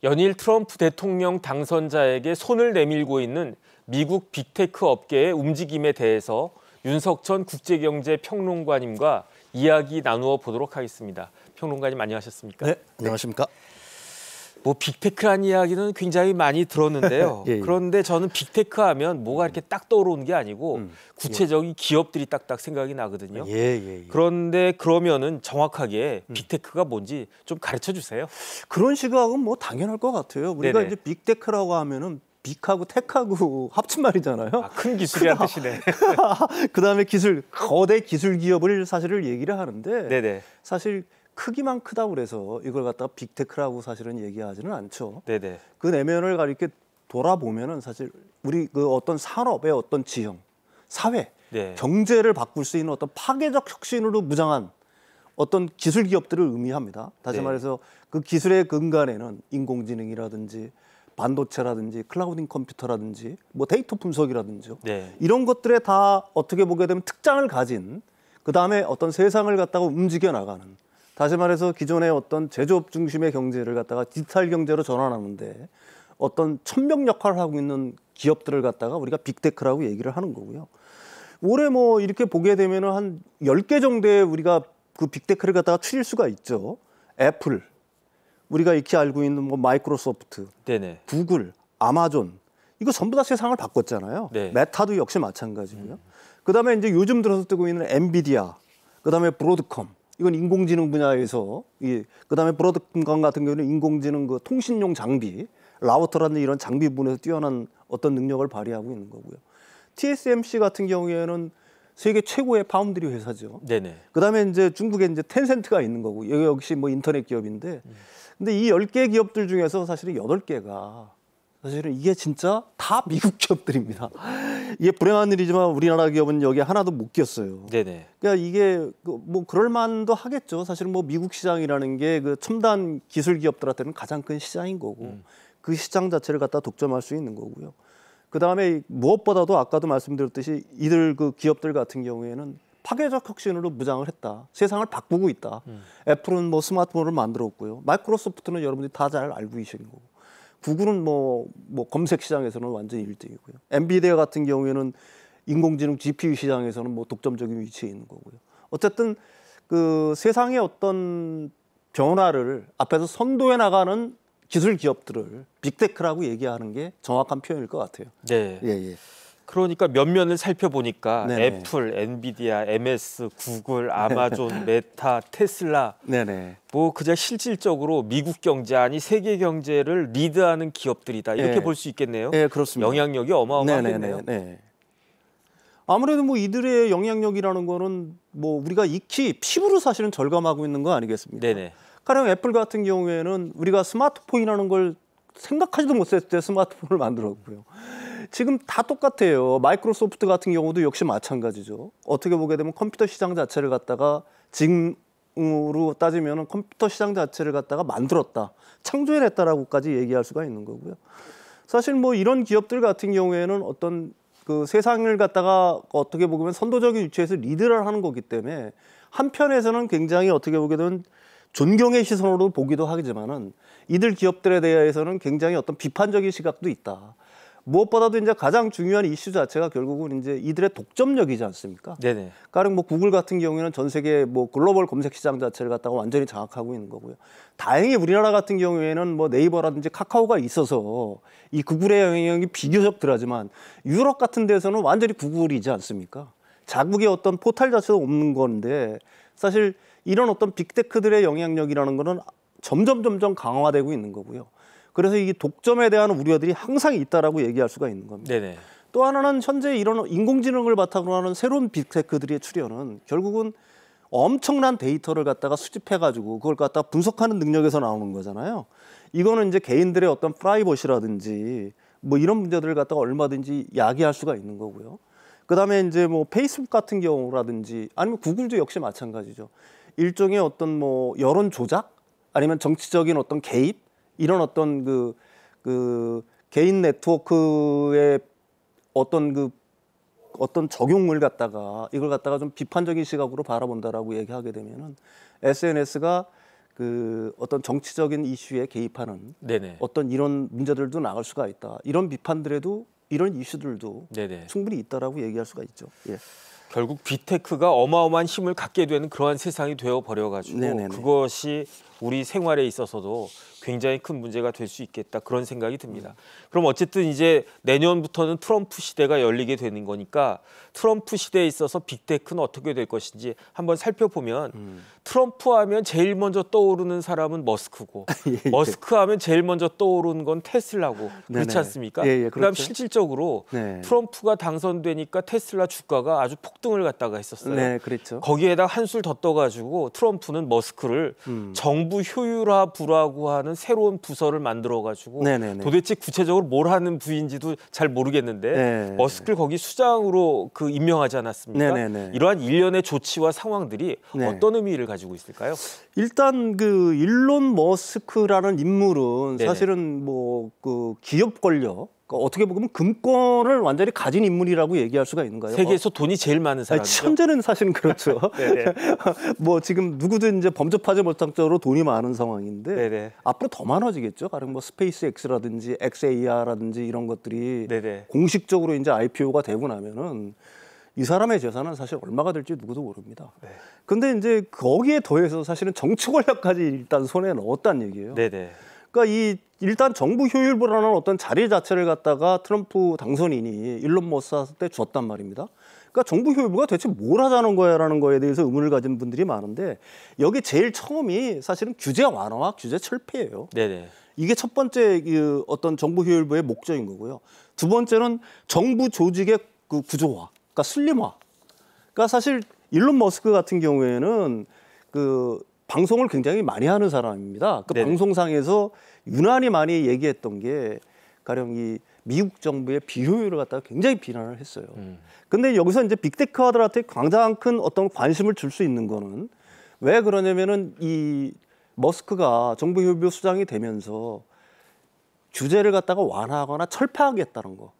연일 트럼프 대통령 당선자에게 손을 내밀고 있는 미국 빅테크 업계의 움직임에 대해서 윤석천 국제경제평론가님과 이야기 나누어 보도록 하겠습니다. 평론가님 안녕하셨습니까? 네, 안녕하십니까? 뭐 빅테크란 이야기는 굉장히 많이 들었는데요. 예, 예. 그런데 저는 빅테크 하면 뭐가 이렇게 딱 떠오르는 게 아니고 구체적인 기업들이 딱딱 생각이 나거든요. 예. 그런데 그러면은 정확하게 빅테크가 뭔지 좀 가르쳐 주세요. 그런 시각은 뭐 당연할 것 같아요. 우리가 네네. 이제 빅테크라고 하면은 빅하고 테크하고 합친 말이잖아요. 큰 기술이란 뜻이네. 그다음에 거대 기술 기업을 사실을 얘기를 하는데 네네. 사실 크기만 크다고 그래서 이걸 갖다가 빅테크라고 사실은 얘기하지는 않죠. 네네. 그 내면을 이렇게 돌아보면은 사실 우리 그 어떤 산업의 어떤 지형, 사회, 네. 경제를 바꿀 수 있는 어떤 파괴적 혁신으로 무장한 어떤 기술 기업들을 의미합니다. 다시 네. 말해서 그 기술의 근간에는 인공지능이라든지 반도체라든지 클라우딩 컴퓨터라든지 뭐 데이터 분석이라든지 네. 이런 것들에 다 어떻게 보게 되면 특장을 가진 그다음에 어떤 세상을 갖다가 움직여 나가는, 다시 말해서 기존의 어떤 제조업 중심의 경제를 갖다가 디지털 경제로 전환하는데 어떤 천명 역할을 하고 있는 기업들을 갖다가 우리가 빅테크라고 얘기를 하는 거고요. 올해 뭐 이렇게 보게 되면은 한 10개 정도의 우리가 그 빅테크를 갖다가 추릴 수가 있죠. 애플, 우리가 익히 알고 있는 뭐 마이크로소프트, 네네. 구글, 아마존, 이거 전부 다 세상을 바꿨잖아요. 네. 메타도 역시 마찬가지고요. 그다음에 이제 요즘 들어서 뜨고 있는 엔비디아, 그다음에 브로드컴, 이건 인공지능 분야에서, 그다음에 브로드컴 같은 경우는 인공지능 그 통신용 장비, 라우터라는 이런 장비 부분에서 뛰어난 어떤 능력을 발휘하고 있는 거고요. TSMC 같은 경우에는 세계 최고의 파운드리 회사죠. 네네. 그다음에 이제 중국에 이제 텐센트가 있는 거고, 여기 역시 뭐 인터넷 기업인데, 근데 이 10개 기업들 중에서 사실은 8개가 사실은 이게 진짜 다 미국 기업들입니다. 이게 불행한 일이지만 우리나라 기업은 여기 하나도 못 꼈어요. 네네. 그러니까 이게 뭐 그럴 만도 하겠죠. 사실은 뭐 미국 시장이라는 게 그 첨단 기술 기업들한테는 가장 큰 시장인 거고, 그 시장 자체를 갖다 독점할 수 있는 거고요. 그 다음에 무엇보다도 아까도 말씀드렸듯이 이들 그 기업들 같은 경우에는 파괴적 혁신으로 무장을 했다. 세상을 바꾸고 있다. 애플은 뭐 스마트폰을 만들었고요. 마이크로소프트는 여러분들이 다 잘 알고 계시는 거고. 구글은 뭐 검색 시장에서는 완전히 1등이고요. 엔비디아 같은 경우에는 인공지능 GPU 시장에서는 뭐 독점적인 위치에 있는 거고요. 어쨌든 그 세상의 어떤 변화를 앞에서 선도해 나가는 기술 기업들을 빅테크라고 얘기하는 게 정확한 표현일 것 같아요. 네. 예. 그러니까 몇 면을 살펴보니까 네네. 애플, 엔비디아, MS, 구글, 아마존, 메타, 테슬라 네네. 뭐 그냥 실질적으로 미국 경제 아니 세계 경제를 리드하는 기업들이다 이렇게 예. 볼 수 있겠네요. 예, 그렇습니다. 영향력이 어마어마하겠네요. 네. 아무래도 뭐 이들의 영향력이라는 거는 뭐 우리가 익히 피부로 사실은 절감하고 있는 거 아니겠습니까? 네네. 가령 애플 같은 경우에는 우리가 스마트폰이라는 걸 생각하지도 못했을 때 스마트폰을 만들었고요. 지금 다 똑같아요. 마이크로소프트 같은 경우도 역시 마찬가지죠. 어떻게 보게 되면 컴퓨터 시장 자체를 갖다가 지금으로 따지면 컴퓨터 시장 자체를 갖다가 만들었다, 창조해냈다라고까지 얘기할 수가 있는 거고요. 사실 뭐 이런 기업들 같은 경우에는 어떤 그 세상을 갖다가 어떻게 보면 선도적인 위치에서 리드를 하는 거기 때문에 한편에서는 굉장히 어떻게 보게 되면 존경의 시선으로 보기도 하지만은 이들 기업들에 대해서는 굉장히 어떤 비판적인 시각도 있다. 무엇보다도 이제 가장 중요한 이슈 자체가 결국은 이제 이들의 독점력이지 않습니까? 네네. 가령 뭐 구글 같은 경우에는 전 세계 뭐 글로벌 검색 시장 자체를 갖다가 완전히 장악하고 있는 거고요. 다행히 우리나라 같은 경우에는 뭐 네이버라든지 카카오가 있어서 이 구글의 영향력이 비교적 덜하지만 유럽 같은 데서는 완전히 구글이지 않습니까? 자국의 어떤 포탈 자체도 없는 건데 사실 이런 어떤 빅테크들의 영향력이라는 거는 점점 강화되고 있는 거고요. 그래서 이 독점에 대한 우려들이 항상 있다라고 얘기할 수가 있는 겁니다. 네네. 또 하나는 현재 이런 인공지능을 바탕으로 하는 새로운 빅테크들의 출현은 결국은 엄청난 데이터를 갖다가 수집해가지고 그걸 갖다가 분석하는 능력에서 나오는 거잖아요. 이거는 이제 개인들의 어떤 프라이버시라든지 뭐 이런 문제들을 갖다가 얼마든지 야기할 수가 있는 거고요. 그다음에 이제 뭐 페이스북 같은 경우라든지 아니면 구글도 역시 마찬가지죠. 일종의 어떤 뭐 여론 조작 아니면 정치적인 어떤 개입 이런 어떤 그 개인 네트워크의 어떤 적용을 갖다가 이걸 갖다가 좀 비판적인 시각으로 바라본다라고 얘기하게 되면은 SNS가 그 어떤 정치적인 이슈에 개입하는 네네. 어떤 이런 문제들도 나갈 수가 있다. 이런 비판들에도 이런 이슈들도 네네. 충분히 있다라고 얘기할 수가 있죠. 예. 결국 빅테크가 어마어마한 힘을 갖게 되는 그러한 세상이 되어 버려가지고 네네네. 그것이 우리 생활에 있어서도 굉장히 큰 문제가 될 수 있겠다 그런 생각이 듭니다. 그럼 어쨌든 이제 내년부터는 트럼프 시대가 열리게 되는 거니까 트럼프 시대에 있어서 빅테크는 어떻게 될 것인지 한번 살펴보면 트럼프 하면 제일 먼저 떠오르는 사람은 머스크고 예. 머스크 하면 제일 먼저 떠오르는 건 테슬라고 그렇지 네네. 않습니까? 예, 예, 그다음 그렇죠. 실질적으로 네. 트럼프가 당선되니까 테슬라 주가가 아주 폭등을 갖다가 했었어요. 네, 그랬죠. 거기에다 한술 더 떠가지고 트럼프는 머스크를 정부 효율화부라고 하는 새로운 부서를 만들어가지고 네네네. 도대체 구체적으로 뭘 하는 부인지도 잘 모르겠는데 네. 머스크를 거기 수장으로 그 임명하지 않았습니까? 네네네. 이러한 일련의 조치와 상황들이 네. 어떤 의미를 가지고 있을까요? 일단 그 일론 머스크라는 인물은 네네. 사실은 뭐 그 기업 권력 그러니까 어떻게 보면 금권을 완전히 가진 인물이라고 얘기할 수가 있는 거예요. 세계에서 돈이 제일 많은 아니, 사람이죠. 현재는 사실은 그렇죠. 네네. 뭐 지금 누구든 이제 범접하지 못할 정도로 돈이 많은 상황인데 네네. 앞으로 더 많아지겠죠. 가령 뭐 스페이스 X라든지 XAR라든지 이런 것들이 네네. 공식적으로 이제 IPO가 되고 나면은 이 사람의 재산은 사실 얼마가 될지 누구도 모릅니다. 네. 근데 이제 거기에 더해서 사실은 정치 권력까지 일단 손에 넣었다는 얘기예요. 네네. 그러니까 이 일단 정부 효율부라는 어떤 자리 자체를 갖다가 트럼프 당선인이 일론 머스크한테 줬단 말입니다. 그러니까 정부 효율부가 대체 뭘 하자는 거야라는 거에 대해서 의문을 가진 분들이 많은데 여기 제일 처음이 사실은 규제 완화와 규제 철폐예요. 네네. 이게 첫 번째 그 어떤 정부 효율부의 목적인 거고요. 두 번째는 정부 조직의 그 구조화, 그러니까 슬림화. 그러니까 사실 일론 머스크 같은 경우에는 그 방송을 굉장히 많이 하는 사람입니다. 그 네네. 방송상에서 유난히 많이 얘기했던 게 가령 이 미국 정부의 비효율을 갖다가 굉장히 비난을 했어요. 근데 여기서 이제 빅테크화들한테 가장 큰 어떤 관심을 줄 수 있는 거는 왜 그러냐면은 이 머스크가 정부 효율부 수장이 되면서 규제를 갖다가 완화하거나 철폐하겠다는 거.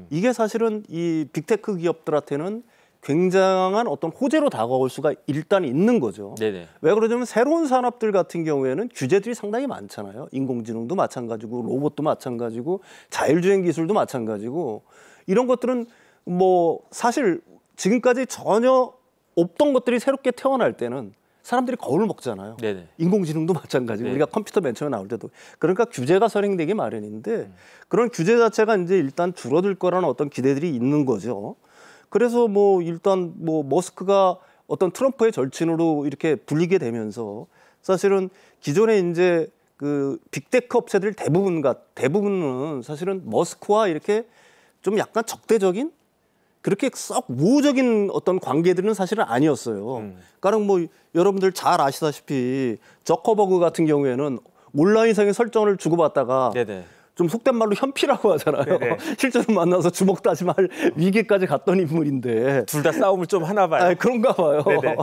이게 사실은 이 빅테크 기업들한테는 굉장한 어떤 호재로 다가올 수가 일단 있는 거죠. 네네. 왜 그러냐면 새로운 산업들 같은 경우에는 규제들이 상당히 많잖아요. 인공지능도 마찬가지고 로봇도 마찬가지고 자율주행 기술도 마찬가지고 이런 것들은 뭐 사실 지금까지 전혀 없던 것들이 새롭게 태어날 때는 사람들이 겁을 먹잖아요. 네네. 인공지능도 마찬가지고 네. 우리가 컴퓨터 맨 처음에 나올 때도 그러니까 규제가 선행되기 마련인데 그런 규제 자체가 이제 일단 줄어들 거라는 어떤 기대들이 있는 거죠. 그래서 뭐 일단 뭐 머스크가 어떤 트럼프의 절친으로 이렇게 불리게 되면서 사실은 기존에 이제 그 빅테크 업체들 대부분은 사실은 머스크와 이렇게 좀 약간 적대적인 그렇게 썩 우호적인 어떤 관계들은 사실은 아니었어요. 가령 뭐 여러분들 잘 아시다시피 저커버그 같은 경우에는 온라인상의 설정을 주고받다가 네네. 좀 속된 말로 현피라고 하잖아요. 네네. 실제로 만나서 주먹 다짐할 위기까지 갔던 인물인데. 둘 다 싸움을 좀 하나 봐요. 아, 그런가 봐요. 네네.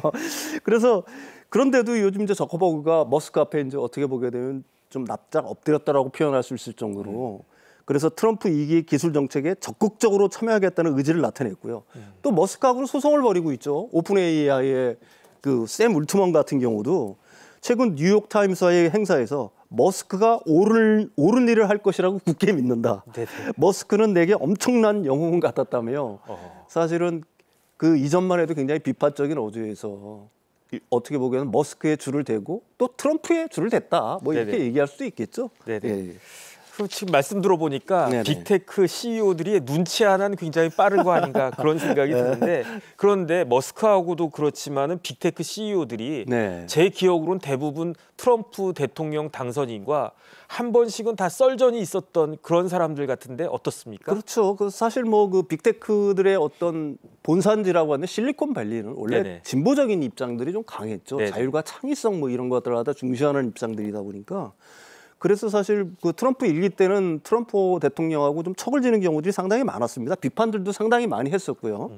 그래서 그런데도 요즘 이제 저커버그가 머스크 앞에 이제 어떻게 보게 되면 좀 납작 엎드렸다라고 표현할 수 있을 정도로 그래서 트럼프 2기 기술 정책에 적극적으로 참여하겠다는 의지를 나타냈고요. 또 머스크하고는 소송을 벌이고 있죠. 오픈 AI의 그 샘 울트먼 같은 경우도 최근 뉴욕 타임스와의 행사에서 머스크가 옳은 일을 할 것이라고 굳게 믿는다. 네네. 머스크는 내게 엄청난 영웅 같았다며 사실은 그 이전만 해도 굉장히 비판적인 어조에서 어떻게 보기에는 머스크의 줄을 대고 또 트럼프의 줄을 댔다. 뭐 이렇게 네네. 얘기할 수도 있겠죠. 네네. 예, 예. 그럼 지금 말씀 들어보니까 네네. 빅테크 CEO들이 눈치 하나는 굉장히 빠른 거 아닌가 그런 생각이 드는데 그런데 머스크하고도 그렇지만은 빅테크 CEO들이 네. 제 기억으로는 대부분 트럼프 대통령 당선인과 한 번씩은 다 썰전이 있었던 그런 사람들 같은데 어떻습니까? 그렇죠. 그 사실 뭐 그 빅테크들의 어떤 본산지라고 하는 실리콘밸리는 원래 네네. 진보적인 입장들이 좀 강했죠. 네네. 자율과 창의성 뭐 이런 것들을 갖다 중시하는 입장들이다 보니까 그래서 사실 그 트럼프 1기 때는 트럼프 대통령하고 좀 척을 지는 경우들이 상당히 많았습니다. 비판들도 상당히 많이 했었고요.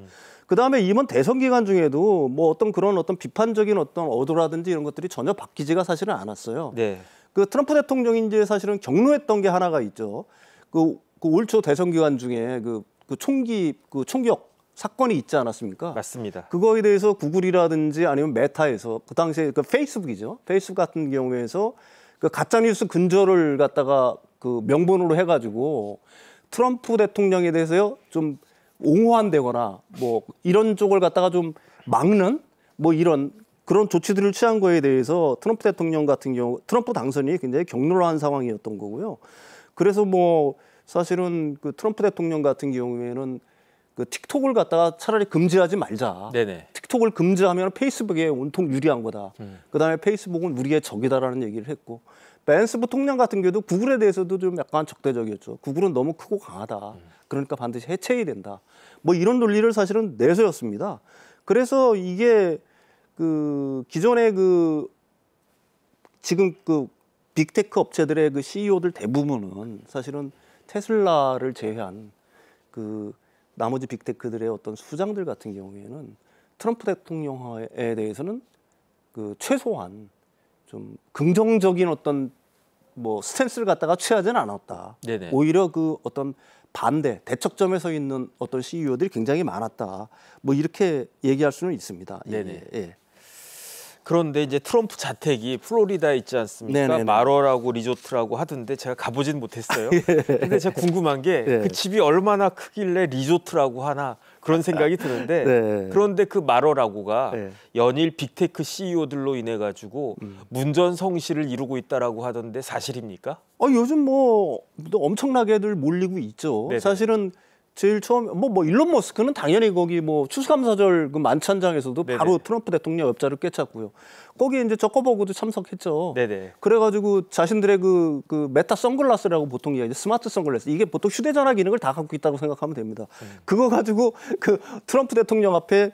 그 다음에 이번 대선 기간 중에도 뭐 어떤 그런 어떤 비판적인 어떤 어조라든지 이런 것들이 전혀 바뀌지가 사실은 않았어요. 네. 그 트럼프 대통령이 이제 사실은 경로했던 게 하나가 있죠. 그 올 초 대선 기간 중에 그 총격 사건이 있지 않았습니까? 맞습니다. 그거에 대해서 구글이라든지 아니면 메타에서 그 당시에 그 페이스북이죠. 페이스북 같은 경우에서 그 가짜뉴스 근절을 갖다가 그 명분으로 해가지고 트럼프 대통령에 대해서요 좀 옹호한다거나 뭐 이런 쪽을 갖다가 좀 막는 뭐 이런 그런 조치들을 취한 거에 대해서 트럼프 대통령 같은 경우 트럼프 당선이 굉장히 격렬한 상황이었던 거고요. 그래서 뭐 사실은 그 트럼프 대통령 같은 경우에는 그 틱톡을 갖다가 차라리 금지하지 말자. 네네. 틱톡을 금지하면 페이스북에 온통 유리한 거다. 그다음에 페이스북은 우리의 적이다라는 얘기를 했고 벤스 부통령 같은 경우도 구글에 대해서도 좀 약간 적대적이었죠. 구글은 너무 크고 강하다. 그러니까 반드시 해체해야 된다. 뭐 이런 논리를 사실은 내세웠습니다. 그래서 이게 그 기존의 그 지금 그 빅테크 업체들의 그 CEO들 대부분은 사실은 테슬라를 제외한 그 나머지 빅테크들의 어떤 수장들 같은 경우에는 트럼프 대통령에 대해서는 그 최소한 좀 긍정적인 어떤 뭐 스탠스를 갖다가 취하지는 않았다. 네네. 오히려 그 어떤 반대 대척점에 서 있는 어떤 CEO들이 굉장히 많았다. 뭐 이렇게 얘기할 수는 있습니다. 네네. 예. 그런데 이제 트럼프 자택이 플로리다에 있지 않습니까? 네네네. 마러라고 리조트라고 하던데 제가 가보진 못했어요. 근데 제가 궁금한 게 그 예. 집이 얼마나 크길래 리조트라고 하나 그런 생각이 드는데 네. 그런데 그 마러라고가 네. 연일 빅테크 CEO들로 인해 가지고 문전성시를 이루고 있다라고 하던데 사실입니까? 요즘 뭐 엄청나게들 몰리고 있죠. 네네. 사실은 제일 처음 뭐 일론 머스크는 당연히 거기 뭐 추수감사절 그 만찬장에서도 네네. 바로 트럼프 대통령 옆자리를 꿰찼고요. 거기에 이제 저커버그도 참석했죠. 네네. 그래가지고 자신들의 그 메타 선글라스라고 보통 이야기 스마트 선글라스 이게 보통 휴대전화 기능을 다 갖고 있다고 생각하면 됩니다. 그거 가지고 그 트럼프 대통령 앞에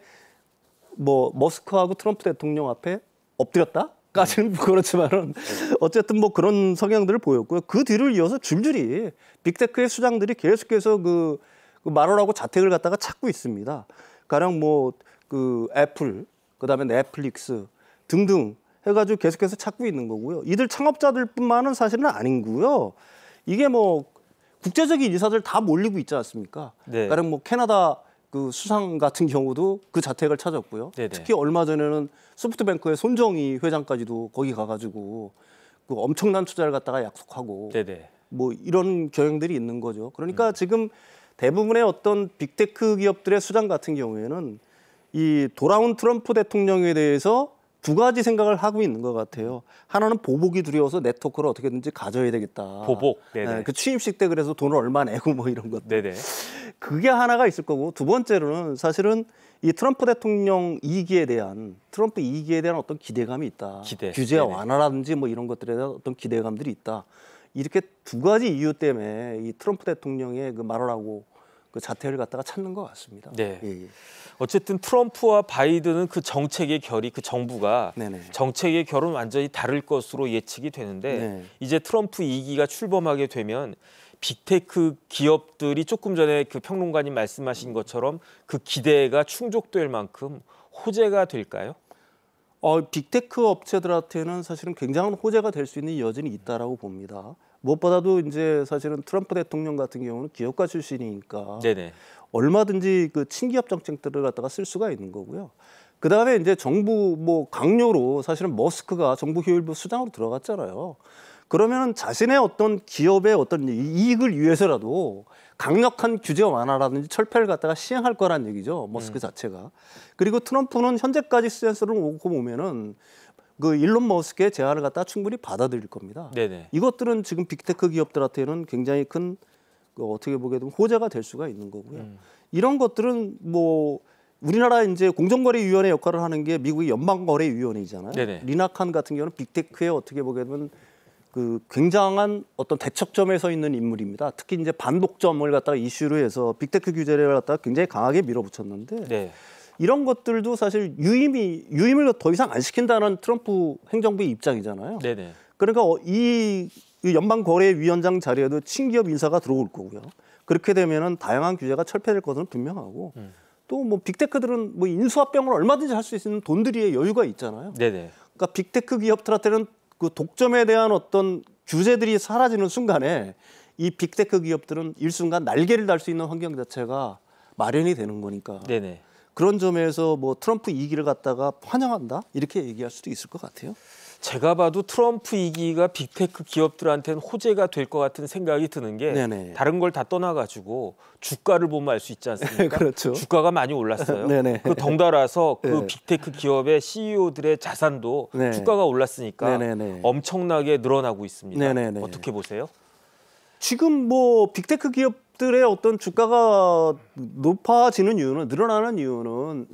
뭐 머스크하고 트럼프 대통령 앞에 엎드렸다? 까지는 그렇지만은 어쨌든 뭐 그런 성향들을 보였고요. 그 뒤를 이어서 줄줄이 빅테크의 수장들이 계속해서 그 마러라고 자택을 갖다가 찾고 있습니다. 가령 뭐 그 애플, 그다음에 넷플릭스 등등 해가지고 계속해서 찾고 있는 거고요. 이들 창업자들뿐만은 사실은 아니고요. 이게 뭐 국제적인 이사들 다 몰리고 있지 않습니까? 네. 가령 뭐 캐나다 그 수상 같은 경우도 그 자택을 찾았고요. 네네. 특히 얼마 전에는 소프트뱅크의 손정희 회장까지도 거기 가가지고 그 엄청난 투자를 갖다가 약속하고 네네. 뭐 이런 경향들이 있는 거죠. 그러니까 지금 대부분의 어떤 빅테크 기업들의 수장 같은 경우에는 이 돌아온 트럼프 대통령에 대해서 두 가지 생각을 하고 있는 것 같아요. 하나는 보복이 두려워서 네트워크를 어떻게든지 가져야 되겠다. 보복. 네네. 네, 그 취임식 때 그래서 돈을 얼마 내고 뭐 이런 것. 네네. 그게 하나가 있을 거고 두 번째로는 사실은 이 트럼프 대통령 2기에 대한 트럼프 2기에 대한 어떤 기대감이 있다. 기대. 규제 네네. 완화라든지 뭐 이런 것들에 대한 어떤 기대감들이 있다. 이렇게 두 가지 이유 때문에 이 트럼프 대통령의 그 말하라고 그 자택을 갖다가 찾는 것 같습니다. 네. 예. 어쨌든 트럼프와 바이든은 그 정책의 결이 그 정부가 네네. 정책의 결은 완전히 다를 것으로 예측이 되는데 네. 이제 트럼프 2기가 출범하게 되면 빅테크 기업들이 조금 전에 그 평론가님 말씀하신 것처럼 그 기대가 충족될 만큼 호재가 될까요? 빅테크 업체들한테는 사실은 굉장한 호재가 될 수 있는 여진이 있다라고 봅니다. 무엇보다도 이제 사실은 트럼프 대통령 같은 경우는 기업가 출신이니까 네네. 얼마든지 그 친기업 정책들을 갖다가 쓸 수가 있는 거고요. 그 다음에 이제 정부 뭐 강요로 사실은 머스크가 정부 효율부 수장으로 들어갔잖아요. 그러면은 자신의 어떤 기업의 어떤 이익을 위해서라도 강력한 규제 완화라든지 철폐를 갖다가 시행할 거란 얘기죠. 머스크 자체가. 그리고 트럼프는 현재까지 스탠스를 놓고 보면은 그 일론 머스크의 제안을 갖다가 충분히 받아들일 겁니다. 네네. 이것들은 지금 빅테크 기업들한테는 굉장히 큰 어떻게 보게 되면 호재가 될 수가 있는 거고요. 이런 것들은 뭐 우리나라 이제 공정거래위원회 역할을 하는 게 미국의 연방거래위원회잖아요. 네네. 리나 칸 같은 경우는 빅테크에 어떻게 보게 되면 그 굉장한 어떤 대척점에 서 있는 인물입니다. 특히 이제 반독점을 갖다가 이슈로 해서 빅테크 규제를 갖다가 굉장히 강하게 밀어붙였는데 네. 이런 것들도 사실 유임을 더 이상 안 시킨다는 트럼프 행정부의 입장이잖아요. 네네. 그러니까 이 연방거래위원장 자리에도 친기업 인사가 들어올 거고요. 그렇게 되면은 다양한 규제가 철폐될 것은 분명하고 또 뭐 빅테크들은 뭐 인수합병을 얼마든지 할 수 있는 돈들이 여유가 있잖아요. 네네. 그러니까 빅테크 기업들한테는 그 독점에 대한 어떤 규제들이 사라지는 순간에 이 빅테크 기업들은 일순간 날개를 달 수 있는 환경 자체가 마련이 되는 거니까. 네네. 그런 점에서 뭐 트럼프 2기를 갖다가 환영한다 이렇게 얘기할 수도 있을 것 같아요. 제가 봐도 트럼프 2기가 빅테크 기업들한테는 호재가 될 것 같은 생각이 드는 게 네네. 다른 걸 다 떠나가지고 주가를 보면 알 수 있지 않습니까? 그렇죠. 주가가 많이 올랐어요. 네네. 그 덩달아서 그 네. 빅테크 기업의 CEO들의 자산도 네. 주가가 올랐으니까 네네네. 엄청나게 늘어나고 있습니다. 네네네. 어떻게 보세요? 지금 뭐 빅테크 기업들의 어떤 주가가 높아지는 이유는 늘어나는 이유는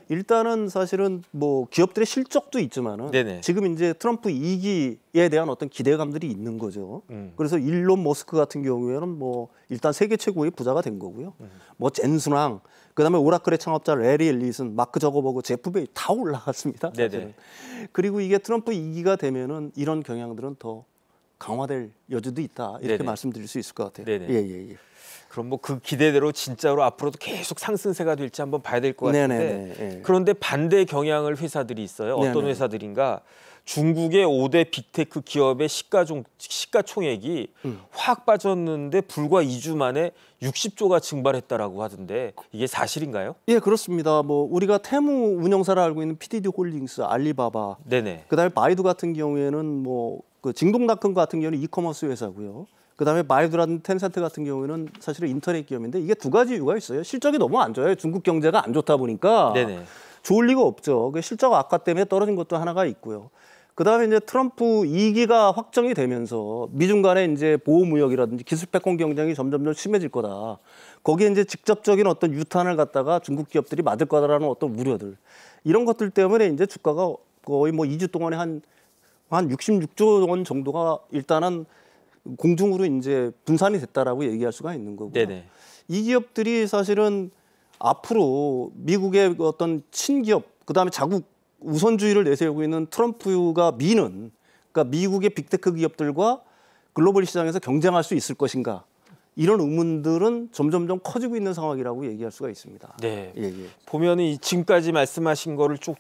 일단은 사실은 뭐 기업들의 실적도 있지만은 네네. 지금 이제 트럼프 2기에 대한 어떤 기대감들이 있는 거죠. 그래서 일론 머스크 같은 경우에는 뭐 일단 세계 최고의 부자가 된 거고요. 뭐 젠순왕, 그다음에 오라클의 창업자 레리 엘리슨, 마크 저거버그, 제프 베이 다 올라갔습니다. 사실은. 네네. 그리고 이게 트럼프 2기가 되면은 이런 경향들은 더 강화될 여지도 있다 이렇게 네네. 말씀드릴 수 있을 것 같아요. 네네. 예. 그럼 뭐 그 기대대로 진짜로 앞으로도 계속 상승세가 될지 한번 봐야 될 것 같은데 네네네. 예. 그런데 반대 경향을 회사들이 있어요. 어떤 네네. 회사들인가? 중국의 5대 빅테크 기업의 시가총액이 확 빠졌는데 불과 2주 만에 60조가 증발했다라고 하던데 이게 사실인가요? 예, 그렇습니다. 뭐 우리가 테무 운영사를 알고 있는 PDD 홀딩스, 알리바바, 네네. 그다음에 바이두 같은 경우에는 뭐 그 징동닷컴 같은 경우는 이커머스 회사고요. 그다음에 바이두라든 텐센트 같은 경우에는 사실은 인터넷 기업인데 이게 두 가지 이유가 있어요. 실적이 너무 안 좋아요. 중국 경제가 안 좋다 보니까 네네. 좋을 리가 없죠. 그 실적 악화 때문에 떨어진 것도 하나가 있고요. 그다음에 이제 트럼프 2기가 확정이 되면서 미중 간의 이제 보호무역이라든지 기술 패권 경쟁이 점점 심해질 거다. 거기에 이제 직접적인 어떤 유탄을 갖다가 중국 기업들이 맞을 거다라는 어떤 우려들. 이런 것들 때문에 이제 주가가 거의 뭐 2주 동안에 한 66조 원 정도가 일단은 공중으로 이제 분산이 됐다라고 얘기할 수가 있는 거고요. 네네. 이 기업들이 사실은 앞으로 미국의 어떤 친기업, 그다음에 자국 우선주의를 내세우고 있는 트럼프가 미는, 그러니까 미국의 빅테크 기업들과 글로벌 시장에서 경쟁할 수 있을 것인가, 이런 의문들은 점점점 커지고 있는 상황이라고 얘기할 수가 있습니다. 네. 예. 보면은 지금까지 말씀하신 거를 쭉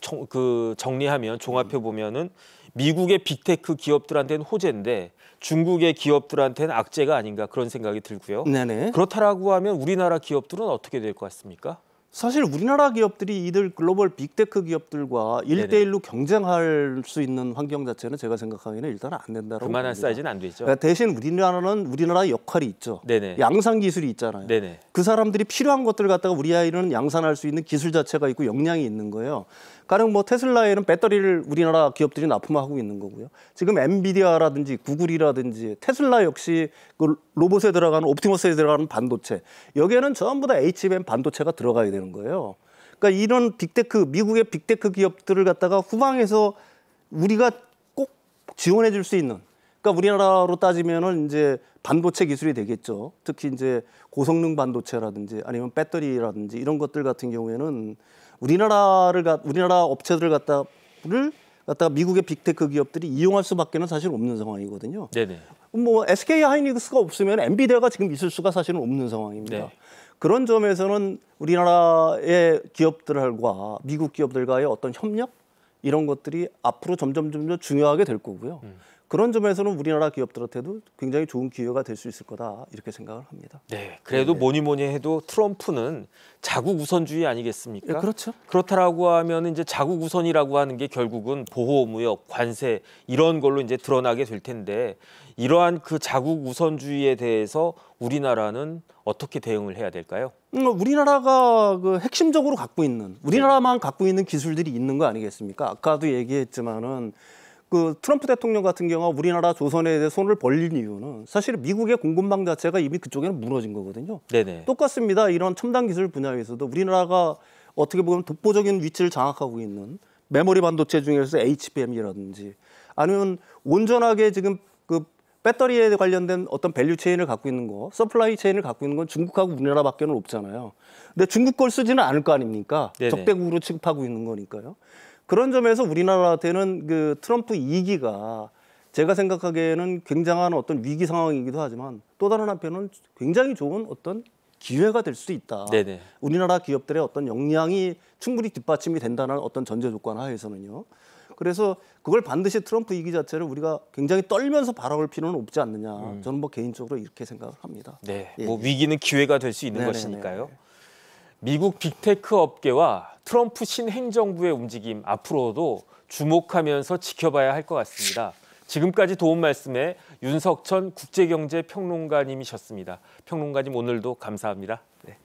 정리하면 종합해 보면은 미국의 빅테크 기업들한테는 호재인데 중국의 기업들한테는 악재가 아닌가 그런 생각이 들고요. 네네. 그렇다라고 하면 우리나라 기업들은 어떻게 될 것 같습니까? 사실 우리나라 기업들이 이들 글로벌 빅테크 기업들과 1대1로 경쟁할 수 있는 환경 자체는 제가 생각하기에는 일단 안 된다고 그만한 봅니다. 사이즈는 안 되죠. 대신 우리나라는 우리나라의 역할이 있죠. 네네. 양산 기술이 있잖아요. 네네. 그 사람들이 필요한 것들 갖다가 우리 아이는 양산할 수 있는 기술 자체가 있고 역량이 있는 거예요. 가령 뭐 테슬라에는 배터리를 우리나라 기업들이 납품하고 있는 거고요. 지금 엔비디아라든지 구글이라든지 테슬라 역시 그 로봇에 들어가는 옵티머스에 들어가는 반도체, 여기에는 전부 다 HBM 반도체가 들어가야 되는 거예요. 그러니까 이런 빅테크, 미국의 빅테크 기업들을 갖다가 후방에서 우리가 꼭 지원해 줄 수 있는, 그러니까 우리나라로 따지면은 이제 반도체 기술이 되겠죠. 특히 이제 고성능 반도체라든지 아니면 배터리라든지 이런 것들 같은 경우에는 우리나라 업체들을 갖다가 미국의 빅테크 기업들이 이용할 수밖에는 사실 없는 상황이거든요. 네네. 뭐 SK 하이닉스가 없으면 엔비디아가 지금 있을 수가 사실은 없는 상황입니다. 네. 그런 점에서는 우리나라의 기업들과 미국 기업들과의 어떤 협력, 이런 것들이 앞으로 점점 중요하게 될 거고요. 그런 점에서는 우리나라 기업들한테도 굉장히 좋은 기회가 될 수 있을 거다 이렇게 생각을 합니다. 네. 그래도 뭐니 해도 트럼프는 자국 우선주의 아니겠습니까? 예, 그렇죠. 그렇다라고 하면 이제 자국 우선이라고 하는 게 결국은 보호무역, 관세 이런 걸로 이제 드러나게 될 텐데 이러한 그 자국 우선주의에 대해서 우리나라는 어떻게 대응을 해야 될까요? 우리나라가 그 핵심적으로 갖고 있는, 우리나라만 갖고 있는 기술들이 있는 거 아니겠습니까? 아까도 얘기했지만은 그 트럼프 대통령 같은 경우가 우리나라 조선에 대해 손을 벌린 이유는 사실 미국의 공급망 자체가 이미 그쪽에는 무너진 거거든요. 네네. 똑같습니다. 이런 첨단 기술 분야에서도 우리나라가 어떻게 보면 독보적인 위치를 장악하고 있는 메모리 반도체 중에서 HBM이라든지 아니면 온전하게 지금 그 배터리에 관련된 어떤 밸류 체인을 갖고 있는 거, 서플라이 체인을 갖고 있는 건 중국하고 우리나라밖에는 없잖아요. 근데 중국 걸 쓰지는 않을 거 아닙니까? 네네. 적대국으로 취급하고 있는 거니까요. 그런 점에서 우리나라한테는 그 트럼프 2기가 제가 생각하기에는 굉장한 어떤 위기 상황이기도 하지만 또 다른 한편은 굉장히 좋은 어떤 기회가 될 수도 있다. 네네. 우리나라 기업들의 어떤 역량이 충분히 뒷받침이 된다는 어떤 전제 조건 하에서는요. 그래서 그걸 반드시 트럼프 2기 자체를 우리가 굉장히 떨면서 바라볼 필요는 없지 않느냐. 저는 뭐 개인적으로 이렇게 생각을 합니다. 네. 예, 뭐 예. 위기는 기회가 될 수 있는 네네네. 것이니까요. 미국 빅테크 업계와 트럼프 신행정부의 움직임 앞으로도 주목하면서 지켜봐야 할 것 같습니다. 지금까지 도움 말씀에 윤석천 국제경제평론가님이셨습니다. 평론가님 오늘도 감사합니다. 네.